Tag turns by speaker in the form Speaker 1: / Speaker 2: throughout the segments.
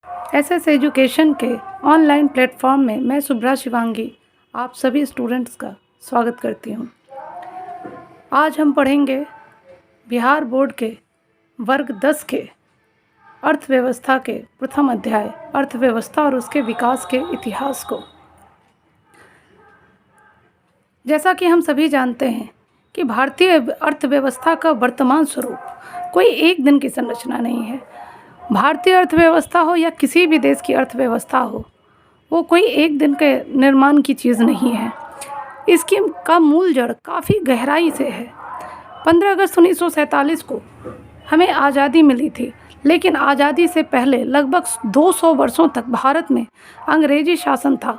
Speaker 1: SS education के online platform में मैं सुब्रा शिवांगी आप सभी स्टूडेंट्स का स्वागत करती हूँ। आज हम पढ़ेंगे बिहार बोर्ड के वर्ग 10 के अर्थव्यवस्था के प्रथम अध्याय अर्थव्यवस्था और उसके विकास के इतिहास को। जैसा कि हम सभी जानते हैं कि भारतीय अर्थव्यवस्था का वर्तमान स्वरूप कोई एक दिन की संरचना नहीं है। भारतीय अर्थव्यवस्था हो या किसी भी देश की अर्थव्यवस्था हो, वो कोई एक दिन के निर्माण की चीज़ नहीं है। इसकी का मूल जड़ काफ़ी गहराई से है। 15 अगस्त 1947 को हमें आज़ादी मिली थी, लेकिन आज़ादी से पहले लगभग 200 वर्षों तक भारत में अंग्रेजी शासन था।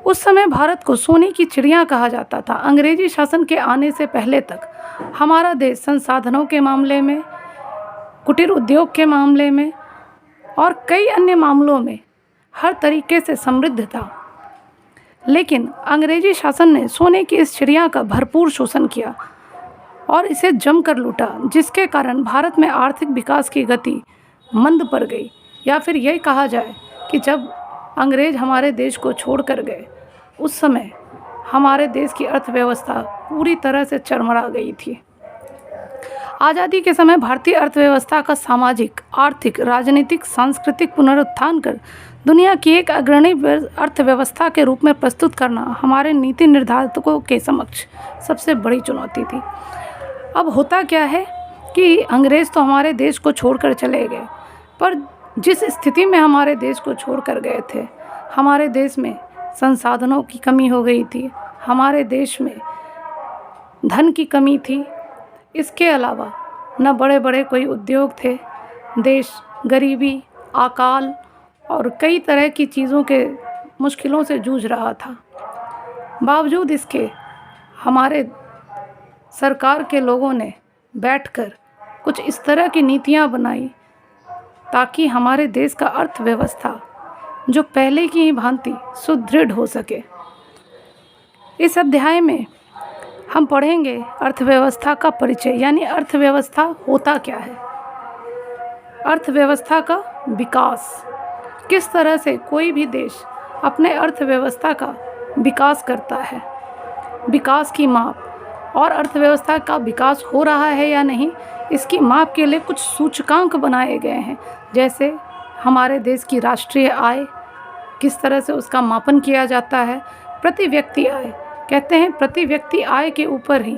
Speaker 1: उस समय भारत को सोने की चिड़िया कहा जाता था। अंग्रेजी शासन के आने से पहले तक हमारा देश संसाधनों के मामले में, कुटीर उद्योग के मामले में और कई अन्य मामलों में हर तरीके से समृद्ध था। लेकिन अंग्रेजी शासन ने सोने की इस चिड़िया का भरपूर शोषण किया और इसे जमकर लूटा, जिसके कारण भारत में आर्थिक विकास की गति मंद पड़ गई। या फिर यही कहा जाए कि जब अंग्रेज हमारे देश को छोड़ कर गए, उस समय हमारे देश की अर्थव्यवस्था पूरी तरह से चरमरा गई थी। आज़ादी के समय भारतीय अर्थव्यवस्था का सामाजिक, आर्थिक, राजनीतिक, सांस्कृतिक पुनरुत्थान कर दुनिया की एक अग्रणी अर्थव्यवस्था के रूप में प्रस्तुत करना हमारे नीति निर्धारकों के समक्ष सबसे बड़ी चुनौती थी। अब होता क्या है कि अंग्रेज़ तो हमारे देश को छोड़कर चले गए, पर जिस स्थिति में हमारे देश को छोड़कर गए थे, हमारे देश में संसाधनों की कमी हो गई थी, हमारे देश में धन की कमी थी। इसके अलावा न बड़े बड़े कोई उद्योग थे। देश गरीबी, अकाल और कई तरह की चीज़ों के मुश्किलों से जूझ रहा था। बावजूद इसके हमारे सरकार के लोगों ने बैठकर कुछ इस तरह की नीतियां बनाई ताकि हमारे देश का अर्थव्यवस्था जो पहले की ही भांति सुदृढ़ हो सके। इस अध्याय में हम पढ़ेंगे अर्थव्यवस्था का परिचय, यानी अर्थव्यवस्था होता क्या है, अर्थव्यवस्था का विकास, किस तरह से कोई भी देश अपने अर्थव्यवस्था का विकास करता है, विकास की माप और अर्थव्यवस्था का विकास हो रहा है या नहीं, इसकी माप के लिए कुछ सूचकांक बनाए गए हैं। जैसे हमारे देश की राष्ट्रीय आय, किस तरह से उसका मापन किया जाता है, प्रति व्यक्ति आय। कहते हैं प्रति व्यक्ति आय के ऊपर ही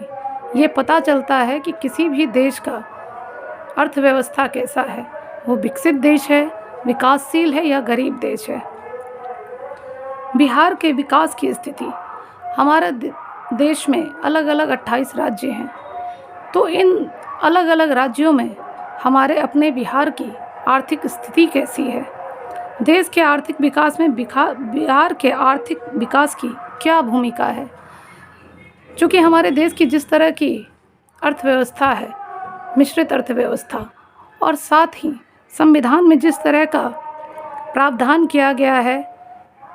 Speaker 1: ये पता चलता है कि किसी भी देश का अर्थव्यवस्था कैसा है, वो विकसित देश है, विकासशील है या गरीब देश है। बिहार के विकास की स्थिति, हमारे देश में अलग अलग 28 राज्य हैं, तो इन अलग अलग राज्यों में हमारे अपने बिहार की आर्थिक स्थिति कैसी है, देश के आर्थिक विकास में बिहार के आर्थिक विकास की क्या भूमिका है। चूँकि हमारे देश की जिस तरह की अर्थव्यवस्था है, मिश्रित अर्थव्यवस्था, और साथ ही संविधान में जिस तरह का प्रावधान किया गया है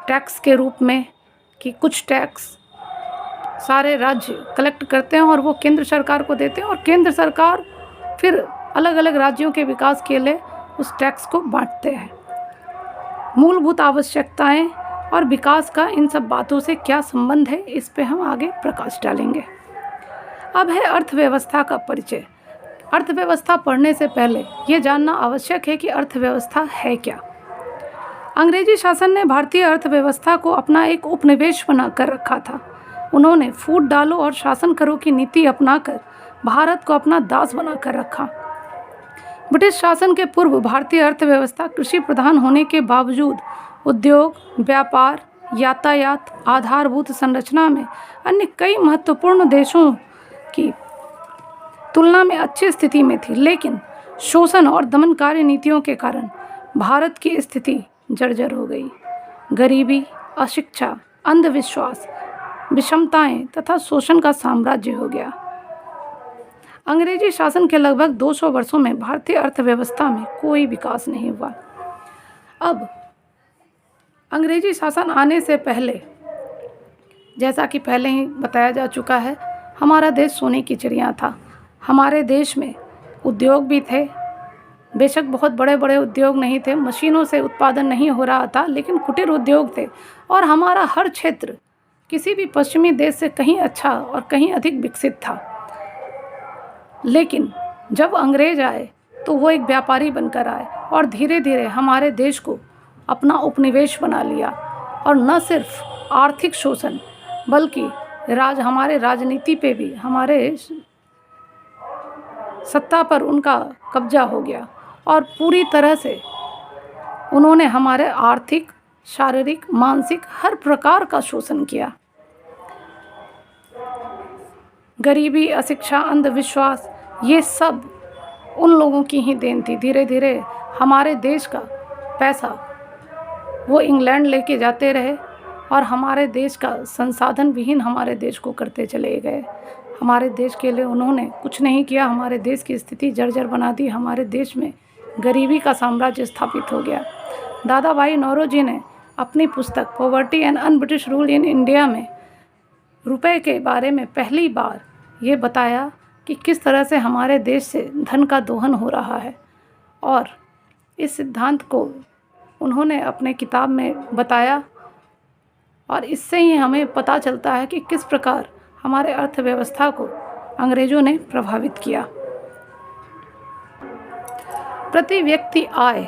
Speaker 1: टैक्स के रूप में कि कुछ टैक्स सारे राज्य कलेक्ट करते हैं और वो केंद्र सरकार को देते हैं और केंद्र सरकार फिर अलग अलग राज्यों के विकास के लिए उस टैक्स को बांटते हैं। मूलभूत आवश्यकताएं और विकास का इन सब बातों से क्या संबंध है, इस पे हम आगे प्रकाश डालेंगे। अब है अर्थव्यवस्था का परिचय। अर्थव्यवस्था पढ़ने से पहले ये जानना आवश्यक है कि अर्थव्यवस्था है क्या। अंग्रेजी शासन ने भारतीय अर्थव्यवस्था को अपना एक उपनिवेश बना कर रखा था। उन्होंने फूट डालो और शासन करो की नीति अपनाकर भारत को अपना दास बना कर रखा। ब्रिटिश शासन के पूर्व भारतीय अर्थव्यवस्था कृषि प्रधान होने के बावजूद उद्योग, व्यापार, यातायात, आधारभूत संरचना में अन्य कई महत्वपूर्ण देशों की तुलना में अच्छी स्थिति में थी, लेकिन शोषण और दमनकारी नीतियों के कारण भारत की स्थिति जर्जर हो गई। गरीबी, अशिक्षा, अंधविश्वास, विषमताएं तथा शोषण का साम्राज्य हो गया। अंग्रेजी शासन के लगभग 200 वर्षों में भारतीय अर्थव्यवस्था में कोई विकास नहीं हुआ। अब अंग्रेजी शासन आने से पहले, जैसा कि पहले ही बताया जा चुका है, हमारा देश सोने की चिड़िया था। हमारे देश में उद्योग भी थे, बेशक बहुत बड़े बड़े उद्योग नहीं थे, मशीनों से उत्पादन नहीं हो रहा था, लेकिन कुटीर उद्योग थे और हमारा हर क्षेत्र किसी भी पश्चिमी देश से कहीं अच्छा और कहीं अधिक विकसित था। लेकिन जब अंग्रेज आए तो वो एक व्यापारी बनकर आए और धीरे धीरे हमारे देश को अपना उपनिवेश बना लिया, और न सिर्फ आर्थिक शोषण बल्कि हमारे राजनीति पे भी, हमारे सत्ता पर उनका कब्जा हो गया और पूरी तरह से उन्होंने हमारे आर्थिक, शारीरिक, मानसिक हर प्रकार का शोषण किया। गरीबी, अशिक्षा, अंधविश्वास, ये सब उन लोगों की ही देन थी। धीरे धीरे हमारे देश का पैसा वो इंग्लैंड लेके जाते रहे और हमारे देश का संसाधन विहीन हमारे देश को करते चले गए। हमारे देश के लिए उन्होंने कुछ नहीं किया, हमारे देश की स्थिति जर्जर बना दी। हमारे देश में गरीबी का साम्राज्य स्थापित हो गया। दादा भाई नौरोजी ने अपनी पुस्तक poverty and un British rule in India में रुपए के बारे में पहली बार ये बताया कि किस तरह से हमारे देश से धन का दोहन हो रहा है, और इस सिद्धांत को उन्होंने अपने किताब में बताया। और इससे ही हमें पता चलता है कि किस प्रकार हमारे अर्थव्यवस्था को अंग्रेज़ों ने प्रभावित किया। प्रति व्यक्ति आय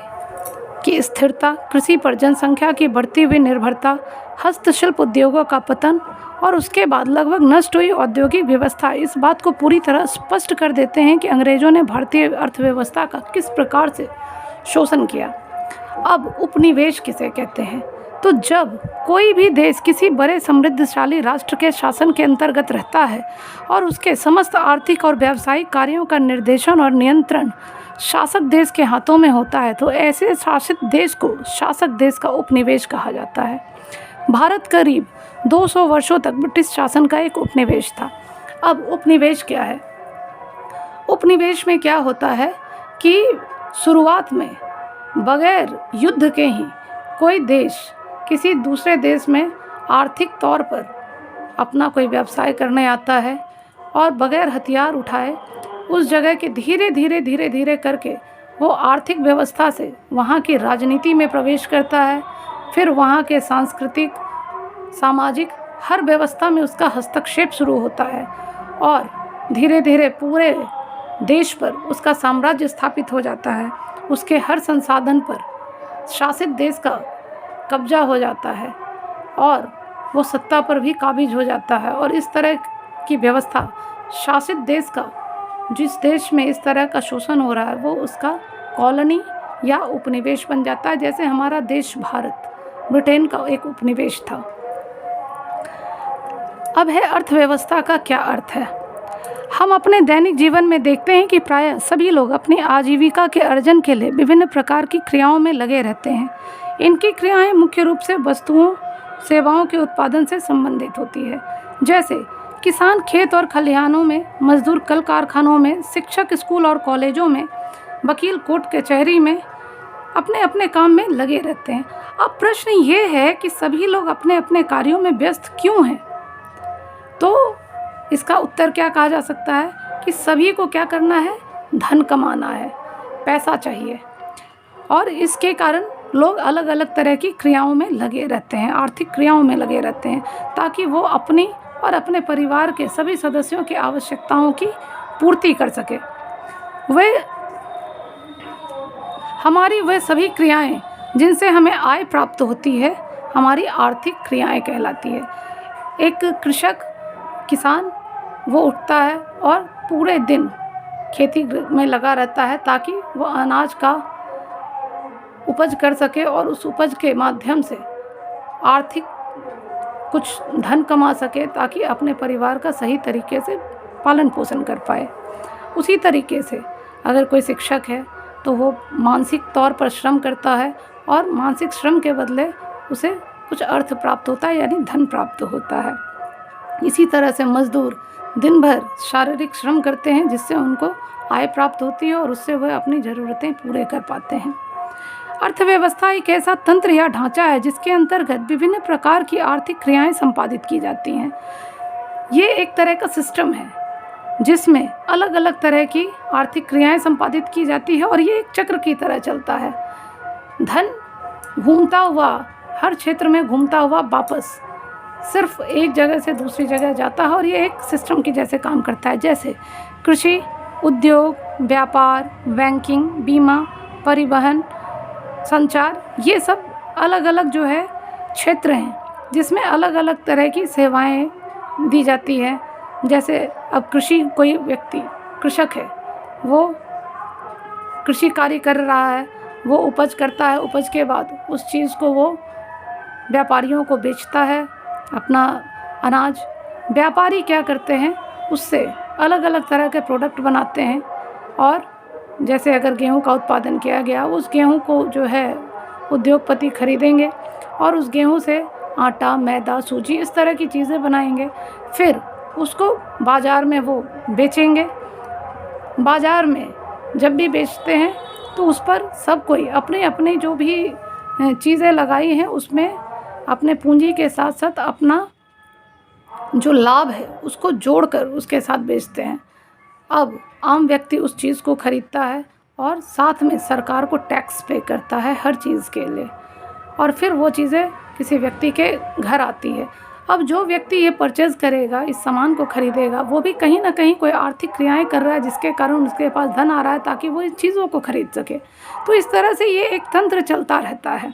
Speaker 1: की स्थिरता, कृषि पर जनसंख्या की बढ़ती हुई निर्भरता, हस्तशिल्प उद्योगों का पतन और उसके बाद लगभग नष्ट हुई औद्योगिक व्यवस्था इस बात को पूरी तरह स्पष्ट कर देते हैं कि अंग्रेज़ों ने भारतीय अर्थव्यवस्था का किस प्रकार से शोषण किया। अब उपनिवेश किसे कहते हैं? तो जब कोई भी देश किसी बड़े समृद्धशाली राष्ट्र के शासन के अंतर्गत रहता है और उसके समस्त आर्थिक और व्यावसायिक कार्यों का निर्देशन और नियंत्रण शासक देश के हाथों में होता है, तो ऐसे शासित देश को शासक देश का उपनिवेश कहा जाता है। भारत करीब 200 वर्षों तक ब्रिटिश शासन का एक उपनिवेश था। अब उपनिवेश क्या है? उपनिवेश में क्या होता है कि शुरुआत में बगैर युद्ध के ही कोई देश किसी दूसरे देश में आर्थिक तौर पर अपना कोई व्यवसाय करने आता है और बगैर हथियार उठाए उस जगह के धीरे धीरे करके वो आर्थिक व्यवस्था से वहाँ की राजनीति में प्रवेश करता है। फिर वहाँ के सांस्कृतिक, सामाजिक हर व्यवस्था में उसका हस्तक्षेप शुरू होता है और धीरे धीरे पूरे देश पर उसका साम्राज्य स्थापित हो जाता है। उसके हर संसाधन पर शासित देश का कब्जा हो जाता है और वो सत्ता पर भी काबिज हो जाता है। और इस तरह की व्यवस्था शासित देश का, जिस देश में इस तरह का शोषण हो रहा है, वो उसका कॉलोनी या उपनिवेश बन जाता है। जैसे हमारा देश भारत ब्रिटेन का एक उपनिवेश था। अब है अर्थव्यवस्था का क्या अर्थ है। हम अपने दैनिक जीवन में देखते हैं कि प्रायः सभी लोग अपनी आजीविका के अर्जन के लिए विभिन्न प्रकार की क्रियाओं में लगे रहते हैं। इनकी क्रियाएं मुख्य रूप से वस्तुओं, सेवाओं के उत्पादन से संबंधित होती है। जैसे किसान खेत और खलिहानों में, मजदूर कल कारखानों में, शिक्षक स्कूल और कॉलेजों में, वकील कोर्ट कचहरी में अपने अपने काम में लगे रहते हैं। अब प्रश्न ये है कि सभी लोग अपने अपने कार्यों में व्यस्त क्यों हैं? तो इसका उत्तर क्या कहा जा सकता है कि सभी को क्या करना है? धन कमाना है, पैसा चाहिए, और इसके कारण लोग अलग अलग तरह की क्रियाओं में लगे रहते हैं, आर्थिक क्रियाओं में लगे रहते हैं, ताकि वो अपनी और अपने परिवार के सभी सदस्यों की आवश्यकताओं की पूर्ति कर सके। वे सभी क्रियाएं जिनसे हमें आय प्राप्त होती है हमारी आर्थिक क्रियाएं कहलाती है। एक कृषक, किसान, वो उठता है और पूरे दिन खेती में लगा रहता है ताकि वो अनाज का उपज कर सके और उस उपज के माध्यम से आर्थिक कुछ धन कमा सके, ताकि अपने परिवार का सही तरीके से पालन पोषण कर पाए। उसी तरीके से अगर कोई शिक्षक है तो वो मानसिक तौर पर श्रम करता है और मानसिक श्रम के बदले उसे कुछ अर्थ प्राप्त होता है, यानी धन प्राप्त होता है। इसी तरह से मजदूर दिन भर शारीरिक श्रम करते हैं जिससे उनको आय प्राप्त होती है और उससे वह अपनी ज़रूरतें पूरे कर पाते हैं। अर्थव्यवस्था एक ऐसा तंत्र या ढांचा है जिसके अंतर्गत विभिन्न प्रकार की आर्थिक क्रियाएं संपादित की जाती हैं। ये एक तरह का सिस्टम है जिसमें अलग अलग तरह की आर्थिक क्रियाएं संपादित की जाती है और ये एक चक्र की तरह चलता है। धन घूमता हुआ, हर क्षेत्र में घूमता हुआ वापस सिर्फ एक जगह से दूसरी जगह जाता है और ये एक सिस्टम के जैसे काम करता है। जैसे कृषि, उद्योग, व्यापार, बैंकिंग, बीमा, परिवहन, संचार, ये सब अलग अलग जो है क्षेत्र हैं जिसमें अलग अलग तरह की सेवाएं दी जाती है। जैसे अब कृषि, कोई व्यक्ति कृषक है, वो कृषि कार्य कर रहा है, वो उपज करता है, उपज के बाद उस चीज़ को वो व्यापारियों को बेचता है, अपना अनाज। व्यापारी क्या करते हैं, उससे अलग अलग तरह के प्रोडक्ट बनाते हैं और जैसे अगर गेहूं का उत्पादन किया गया, उस गेहूं को जो है उद्योगपति खरीदेंगे और उस गेहूं से आटा, मैदा, सूजी, इस तरह की चीज़ें बनाएंगे। फिर उसको बाज़ार में वो बेचेंगे। बाज़ार में जब भी बेचते हैं तो उस पर सब कोई अपने अपने जो भी चीज़ें लगाई हैं उसमें अपने पूंजी के साथ साथ अपना जो लाभ है उसको जोड़कर उसके साथ बेचते हैं। अब आम व्यक्ति उस चीज़ को खरीदता है और साथ में सरकार को टैक्स पे करता है हर चीज़ के लिए, और फिर वो चीज़ें किसी व्यक्ति के घर आती है। अब जो व्यक्ति ये परचेज़ करेगा, इस सामान को खरीदेगा, वो भी कहीं ना कहीं कोई आर्थिक क्रियाएं कर रहा है जिसके कारण उसके पास धन आ रहा है ताकि वो इन चीज़ों को खरीद सके। तो इस तरह से ये एक तंत्र चलता रहता है।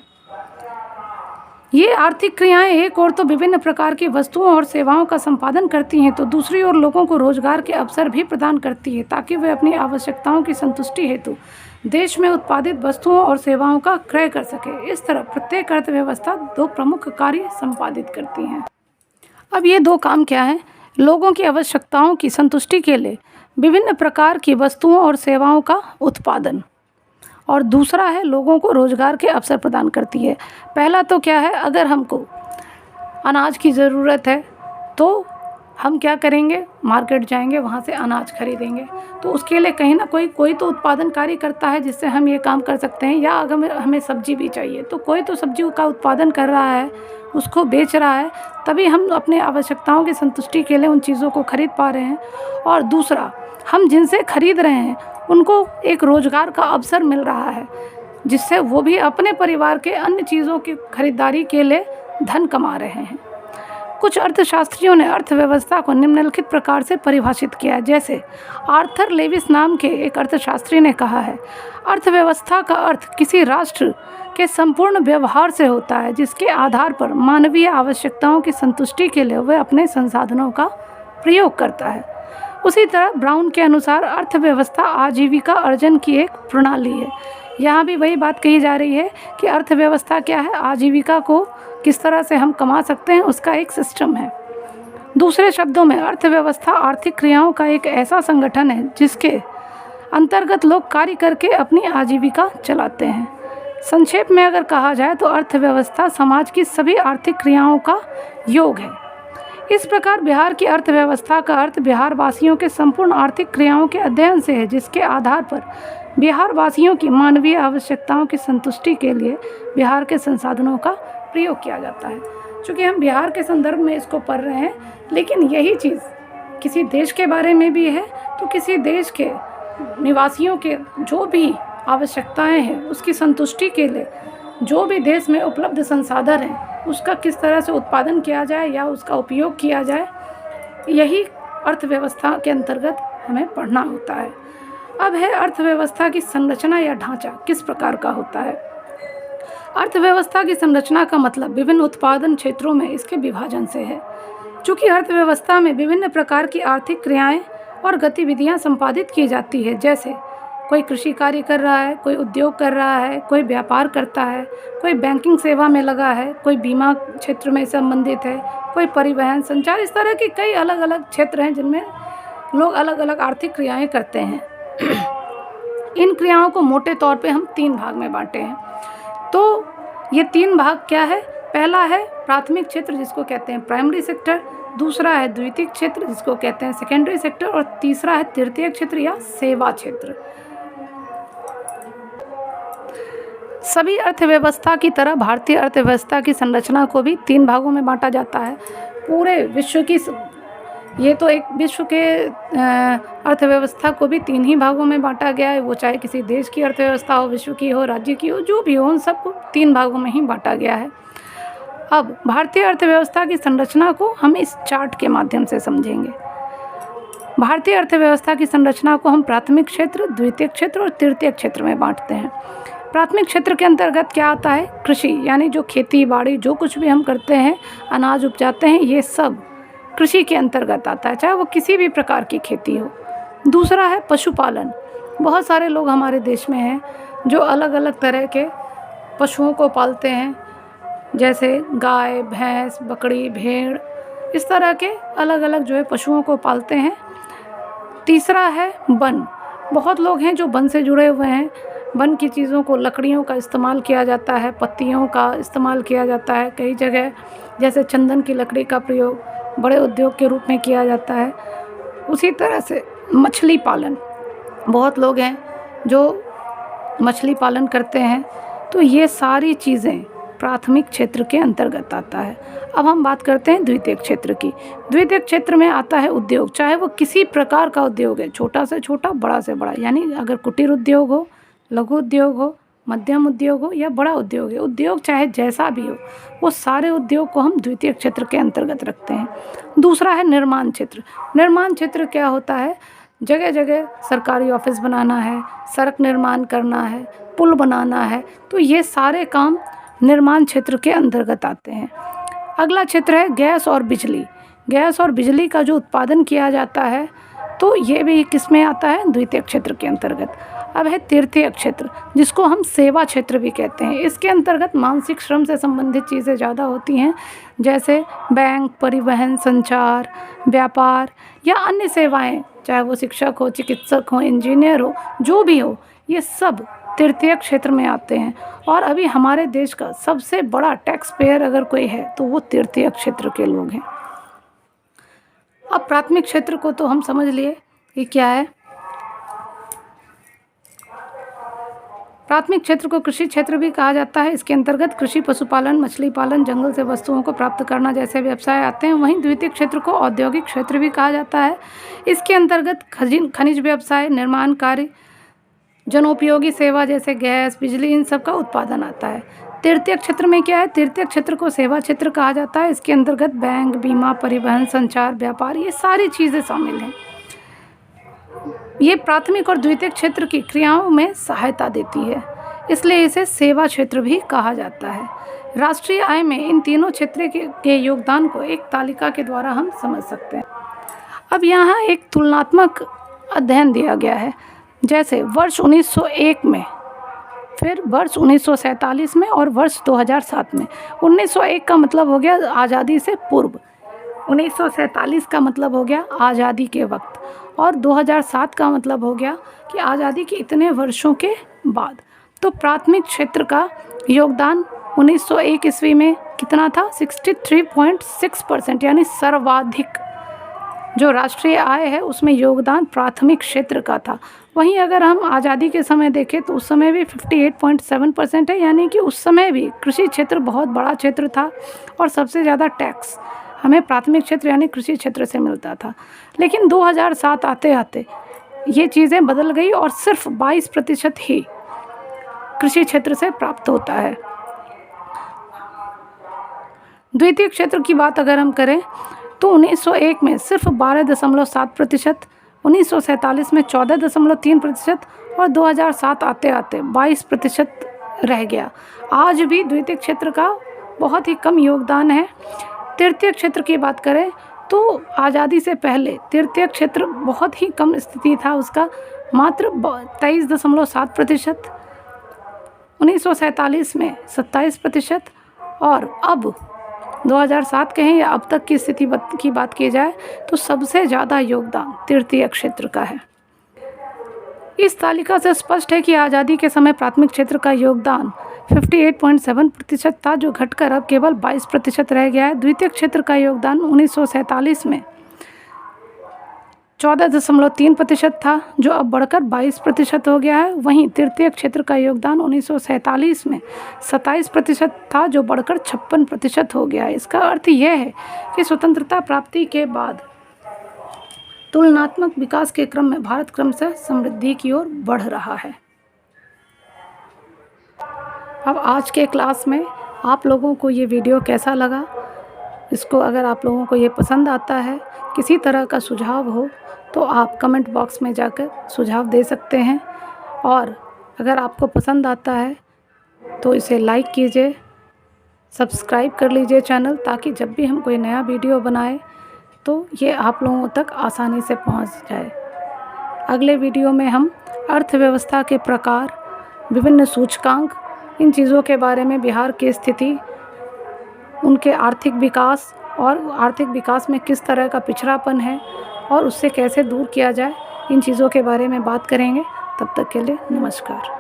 Speaker 1: ये आर्थिक क्रियाएं एक ओर तो विभिन्न प्रकार की वस्तुओं और सेवाओं का संपादन करती हैं, तो दूसरी ओर लोगों को रोजगार के अवसर भी प्रदान करती है ताकि वे अपनी आवश्यकताओं की संतुष्टि हेतु देश में उत्पादित वस्तुओं और सेवाओं का क्रय कर सके। इस तरह प्रत्येक अर्थव्यवस्था दो प्रमुख कार्य संपादित करती हैं। अब ये दो काम क्या है? लोगों की आवश्यकताओं की संतुष्टि के लिए विभिन्न प्रकार की वस्तुओं और सेवाओं का उत्पादन, और दूसरा है लोगों को रोज़गार के अवसर प्रदान करती है। पहला तो क्या है, अगर हमको अनाज की ज़रूरत है तो हम क्या करेंगे, मार्केट जाएंगे, वहाँ से अनाज खरीदेंगे। तो उसके लिए कहीं ना कोई तो उत्पादन कार्य करता है जिससे हम ये काम कर सकते हैं। या अगर हमें सब्जी भी चाहिए तो कोई तो सब्जी का उत्पादन कर रहा है, उसको बेच रहा है, तभी हम अपने आवश्यकताओं की संतुष्टि के लिए उन चीज़ों को खरीद पा रहे हैं। और दूसरा, हम जिनसे खरीद रहे हैं उनको एक रोज़गार का अवसर मिल रहा है जिससे वो भी अपने परिवार के अन्य चीज़ों की खरीदारी के लिए धन कमा रहे हैं। कुछ अर्थशास्त्रियों ने अर्थव्यवस्था को निम्नलिखित प्रकार से परिभाषित किया है। जैसे आर्थर लेविस नाम के एक अर्थशास्त्री ने कहा है, अर्थव्यवस्था का अर्थ किसी राष्ट्र के संपूर्ण व्यवहार से होता है जिसके आधार पर मानवीय आवश्यकताओं की संतुष्टि के लिए वह अपने संसाधनों का प्रयोग करता है। उसी तरह ब्राउन के अनुसार अर्थव्यवस्था आजीविका अर्जन की एक प्रणाली है। यहाँ भी वही बात कही जा रही है कि अर्थव्यवस्था क्या है, आजीविका को किस तरह से हम कमा सकते हैं उसका एक सिस्टम है। दूसरे शब्दों में अर्थव्यवस्था आर्थिक क्रियाओं का एक ऐसा संगठन है जिसके अंतर्गत लोग कार्य करके अपनी आजीविका चलाते हैं। संक्षेप में अगर कहा जाए तो अर्थव्यवस्था समाज की सभी आर्थिक क्रियाओं का योग है। इस प्रकार बिहार की अर्थव्यवस्था का अर्थ बिहार वासियों के संपूर्ण आर्थिक क्रियाओं के अध्ययन से है जिसके आधार पर बिहार वासियों की मानवीय आवश्यकताओं की संतुष्टि के लिए बिहार के संसाधनों का प्रयोग किया जाता है। चूँकि हम बिहार के संदर्भ में इसको पढ़ रहे हैं, लेकिन यही चीज़ किसी देश के बारे में भी है, तो किसी देश के निवासियों के जो भी आवश्यकताएं हैं उसकी संतुष्टि के लिए जो भी देश में उपलब्ध संसाधन हैं उसका किस तरह से उत्पादन किया जाए या उसका उपयोग किया जाए, यही अर्थव्यवस्था के अंतर्गत हमें पढ़ना होता है। अब है अर्थव्यवस्था की संरचना या ढांचा किस प्रकार का होता है। अर्थव्यवस्था की संरचना का मतलब विभिन्न उत्पादन क्षेत्रों में इसके विभाजन से है। चूँकि अर्थव्यवस्था में विभिन्न प्रकार की आर्थिक क्रियाएं और गतिविधियां संपादित की जाती है, जैसे कोई कृषि कार्य कर रहा है, कोई उद्योग कर रहा है, कोई व्यापार करता है, कोई बैंकिंग सेवा में लगा है, कोई बीमा क्षेत्र में संबंधित है, कोई परिवहन, संचार, इस तरह के कई अलग अलग क्षेत्र हैं जिनमें लोग अलग अलग आर्थिक क्रियाएं करते हैं। इन क्रियाओं को मोटे तौर पे हम 3 भाग में बांटे हैं। तो ये 3 भाग क्या है? पहला है प्राथमिक क्षेत्र जिसको कहते हैं प्राइमरी सेक्टर, दूसरा है द्वितीयक क्षेत्र जिसको कहते हैं सेकेंडरी सेक्टर, और तीसरा है तृतीयक क्षेत्र या सेवा क्षेत्र। सभी अर्थव्यवस्था की तरह भारतीय अर्थव्यवस्था की संरचना को भी 3 भागों में बांटा जाता है। पूरे विश्व की ये तो एक विश्व के अर्थव्यवस्था को भी 3 ही भागों में बाँटा गया है, वो चाहे किसी देश की अर्थव्यवस्था हो, विश्व की हो, राज्य की हो, जो भी हो, उन सबको 3 भागों में ही बाँटा गया है। अब भारतीय अर्थव्यवस्था की संरचना को हम इस चार्ट के माध्यम से समझेंगे। भारतीय अर्थव्यवस्था की संरचना को हम प्राथमिक क्षेत्र, द्वितीयक क्षेत्र और तृतीयक क्षेत्र में बाँटते हैं। प्राथमिक क्षेत्र के अंतर्गत क्या आता है? कृषि, यानी जो खेती बाड़ी जो कुछ भी हम करते हैं, अनाज उपजाते हैं, ये सब कृषि के अंतर्गत आता है, चाहे वो किसी भी प्रकार की खेती हो। दूसरा है पशुपालन। बहुत सारे लोग हमारे देश में हैं जो अलग अलग तरह के पशुओं को पालते हैं, जैसे गाय, भैंस, बकरी, भेड़, इस तरह के अलग अलग जो है पशुओं को पालते हैं। तीसरा है वन। बहुत लोग हैं जो वन से जुड़े हुए हैं। वन की चीज़ों को, लकड़ियों का इस्तेमाल किया जाता है, पत्तियों का इस्तेमाल किया जाता है। कई जगह जैसे चंदन की लकड़ी का प्रयोग बड़े उद्योग के रूप में किया जाता है। उसी तरह से मछली पालन, बहुत लोग हैं जो मछली पालन करते हैं। तो ये सारी चीज़ें प्राथमिक क्षेत्र के अंतर्गत आता है। अब हम बात करते हैं द्वितीयक क्षेत्र की। द्वितीयक क्षेत्र में आता है उद्योग, चाहे वो किसी प्रकार का उद्योग है, छोटा से छोटा, बड़ा से बड़ा, यानी अगर कुटीर उद्योग हो, लघु उद्योग हो, मध्यम उद्योग हो या बड़ा उद्योग है, उद्योग चाहे जैसा भी हो, वो सारे उद्योग को हम द्वितीयक क्षेत्र के अंतर्गत रखते हैं। दूसरा है निर्माण क्षेत्र। निर्माण क्षेत्र क्या होता है? जगह जगह सरकारी ऑफिस बनाना है, सड़क निर्माण करना है, पुल बनाना है, तो ये सारे काम निर्माण क्षेत्र के अंतर्गत आते हैं। अगला क्षेत्र है गैस और बिजली। गैस और बिजली का जो उत्पादन किया जाता है, तो ये भी किस में आता है? द्वितीयक क्षेत्र के अंतर्गत। अब है तृतीयक क्षेत्र, जिसको हम सेवा क्षेत्र भी कहते हैं। इसके अंतर्गत मानसिक श्रम से संबंधित चीज़ें ज़्यादा होती हैं, जैसे बैंक, परिवहन, संचार, व्यापार या अन्य सेवाएं, चाहे वो शिक्षक हो, चिकित्सक हो, इंजीनियर हो, जो भी हो, ये सब तृतीयक क्षेत्र में आते हैं। और अभी हमारे देश का सबसे बड़ा टैक्स पेयर अगर कोई है तो वो तृतीयक क्षेत्र के लोग हैं। अब प्राथमिक क्षेत्र को तो हम समझ लिए कि क्या है। प्राथमिक क्षेत्र को कृषि क्षेत्र भी कहा जाता है। इसके अंतर्गत कृषि, पशुपालन, मछली पालन, जंगल से वस्तुओं को प्राप्त करना जैसे व्यवसाय आते हैं। वहीं द्वितीयक क्षेत्र को औद्योगिक क्षेत्र भी कहा जाता है। इसके अंतर्गत खनिज व्यवसाय, निर्माण कार्य, जनोपयोगी सेवा जैसे गैस, बिजली, इन सब का उत्पादन आता है। तृतीयक क्षेत्र में क्या है? तृतीयक क्षेत्र को सेवा क्षेत्र कहा जाता है। इसके अंतर्गत बैंक, बीमा, परिवहन, संचार, व्यापार, ये सारी चीज़ें शामिल हैं। ये प्राथमिक और द्वितीयक क्षेत्र की क्रियाओं में सहायता देती है, इसलिए इसे सेवा क्षेत्र भी कहा जाता है। राष्ट्रीय आय में इन तीनों क्षेत्र के योगदान को एक तालिका के द्वारा हम समझ सकते हैं। अब यहाँ एक तुलनात्मक अध्ययन दिया गया है, जैसे वर्ष 1901 में, फिर वर्ष 1947 में और वर्ष 2007 में। 1901 का मतलब हो गया आज़ादी से पूर्व, 1947 का मतलब हो गया आज़ादी के वक्त, और 2007 का मतलब हो गया कि आज़ादी के इतने वर्षों के बाद। तो प्राथमिक क्षेत्र का योगदान 1901 ईस्वी में कितना था? 63.6%, यानी सर्वाधिक जो राष्ट्रीय आय है उसमें योगदान प्राथमिक क्षेत्र का था। वहीं अगर हम आज़ादी के समय देखें तो उस समय भी 58.7% है, यानी कि उस समय भी कृषि क्षेत्र बहुत बड़ा क्षेत्र था और सबसे ज़्यादा टैक्स हमें प्राथमिक क्षेत्र यानी कृषि क्षेत्र से मिलता था। लेकिन 2007 आते आते ये चीज़ें बदल गई और सिर्फ 22% ही कृषि क्षेत्र से प्राप्त होता है। द्वितीयक क्षेत्र की बात अगर हम करें तो 1901 में सिर्फ 12.7%, 1947 में 14.3% और 2007 आते आते 22% रह गया। आज भी द्वितीयक क्षेत्र का बहुत ही कम योगदान है। तृतीयक क्षेत्र की बात करें तो आज़ादी से पहले तृतीयक क्षेत्र बहुत ही कम स्थिति था उसका, मात्र 23.7%, 1947 में 27% और अब 2007 कहें या अब तक की स्थिति की बात की जाए तो सबसे ज़्यादा योगदान तृतीयक क्षेत्र का है। इस तालिका से स्पष्ट है कि आज़ादी के समय प्राथमिक क्षेत्र का योगदान 58.7% था, जो घटकर अब केवल 22% रह गया है। द्वितीयक क्षेत्र का योगदान 1947 में 14.3% था, जो अब बढ़कर 22% हो गया है। वहीं तृतीयक क्षेत्र का योगदान 1947 में 27% था, जो बढ़कर 56% हो गया है। इसका अर्थ यह है कि स्वतंत्रता प्राप्ति के बाद तुलनात्मक विकास के क्रम में भारत क्रमशः समृद्धि की ओर बढ़ रहा है। अब आज के क्लास में आप लोगों को ये वीडियो कैसा लगा? इसको अगर आप लोगों को ये पसंद आता है, किसी तरह का सुझाव हो तो आप कमेंट बॉक्स में जाकर सुझाव दे सकते हैं। और अगर आपको पसंद आता है तो इसे लाइक कीजिए, सब्सक्राइब कर लीजिए चैनल, ताकि जब भी हम कोई नया वीडियो बनाए तो ये आप लोगों तक आसानी से पहुंच जाए। अगले वीडियो में हम अर्थव्यवस्था के प्रकार, विभिन्न सूचकांक, इन चीज़ों के बारे में, बिहार की स्थिति, उनके आर्थिक विकास और आर्थिक विकास में किस तरह का पिछड़ापन है और उससे कैसे दूर किया जाए, इन चीज़ों के बारे में बात करेंगे। तब तक के लिए नमस्कार।